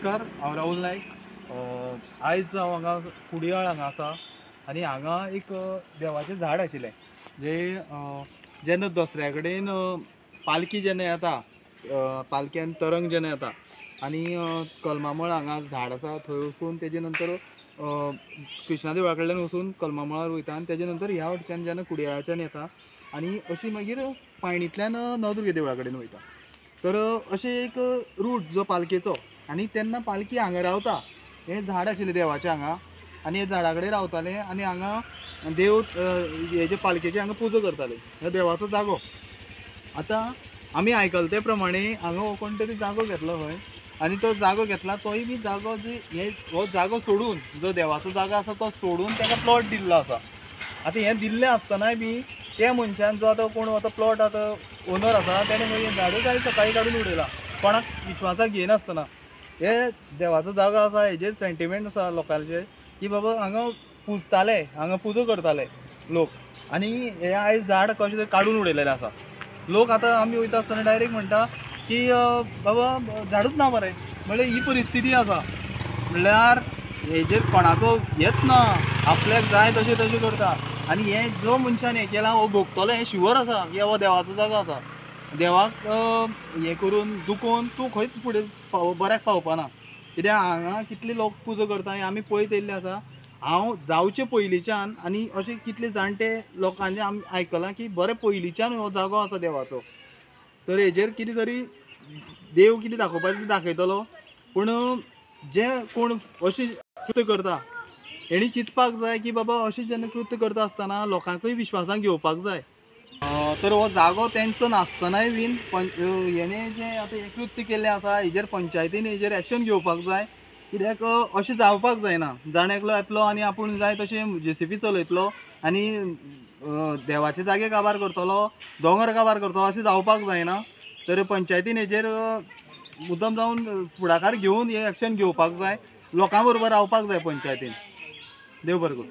नमस्कार, हांव राहुल नायक. आयज हांव हांगा कुडियाळ हांगा आसा आनी हांगा एक देवाचें झाड आशिल्लें जेन्ना दसऱ्या कडेन पालकी जेन्ना येता, पालक्यान तरंग जेन्ना येता आनी कलमामळ हांगा झाड आसा थंय वचून तेजे नंतर कृष्णा देवळा कडल्यान वचून कलमामळार वयता आनी तेजे नंतर ह्या वटच्यान जेन्ना कुडियाळाच्यान येता आनी अशी मागीर पायणींतल्यान नवदुर्गा देवळा कडेन वयता. तर अशें एक रूट जो पालकेचो आनी तेन्ना पालकी हांगा रावता. हें झाड आशिल्लें देवाचें हांगा आनी हे झाडा कडेन रावताले आनी हांगा देव हेजे पालकेची हांगा पुजा करताले. हो देवाचो जागो. आतां आमी आयकलां ते प्रमाणे हांगा हो कोण तरी जागो घेतलो खंय आनी तो जागो घेतला. तोय बी जागो हो जागो सोडून, जो देवाचो जागो आसा तो सोडून ताका प्लॉट दिल्लो आसा. आतां हें दिल्लें आसतनाय बी त्या मनशान जो आतां कोण आतां प्लॉट आतां ओनर आसा तेणें खंय हें झाडूच आयज सकाळीं काडून उडयलां, कोणाक विश्वासाक घेयनासतना. हे देवाचो जागो आसा, हेजेर सेंटिमेंट आसा लोकांचे की बाबा हांगा पुजताले, हांगा पुजा करताले लोक आनी हे आयज झाड कशें तरी काडून उडयलेलें आसा. लोक आतां आमी वयता आसतना डायरेक्ट म्हणटा की बाबा झाडूच ना मरे. म्हणल्यार ही परिस्थिती आसा. म्हणल्यार हेजेर कोणाचो हेच ना, आपल्याक जाय तशें तशें करता आनी हे जो मनशान हें केलां हो भोगतलो हें शुवर आसा की हो देवाचो जागो आसा. देवाक हें करून दुखोवन तूं खंयच फुडें बऱ्याक पावपाना. कित्याक हांगा कितले लोक पुजा करता हें आमी पळयत येयल्लें आसा. हांव जावचे पयलींच्यान आनी अशें कितले जाणटे लोकांचें आमी आयकलां की बरे पयलींच्यान हो जागो आसा देवाचो. तर हेजेर कितें तरी देव कितें दाखोवपाचें दाखयतलो. पूण जे कोण अशें कृत्य करता हेणी चिंतपाक जाय की बाबा अशें जेन्ना कृत्य करता आसतना लोकांकूय विश्वासान घेवपाक जाय. तर हो जागो तेंचो नासतनाय बीन हेणें जें आतां हें कृत्य केल्लें आसा हेजेर पंचायतीन हेजेर एक्शन घेवपाक जाय. कित्याक अशें जावपाक जायना. जाणेकलो येतलो आनी आपूण जाय तशें JCB चलयतलो आनी देवाचे जागे काबार करतलो, दोंगर काबार करतलो अशें जावपाक जायना. तर पंचायतीन हेजेर मुद्दम जावन फुडाकार घेवन हें एक्शन घेवपाक जाय. लोकां बरोबर रावपाक जाय पंचायतीन. देव बरें करूं.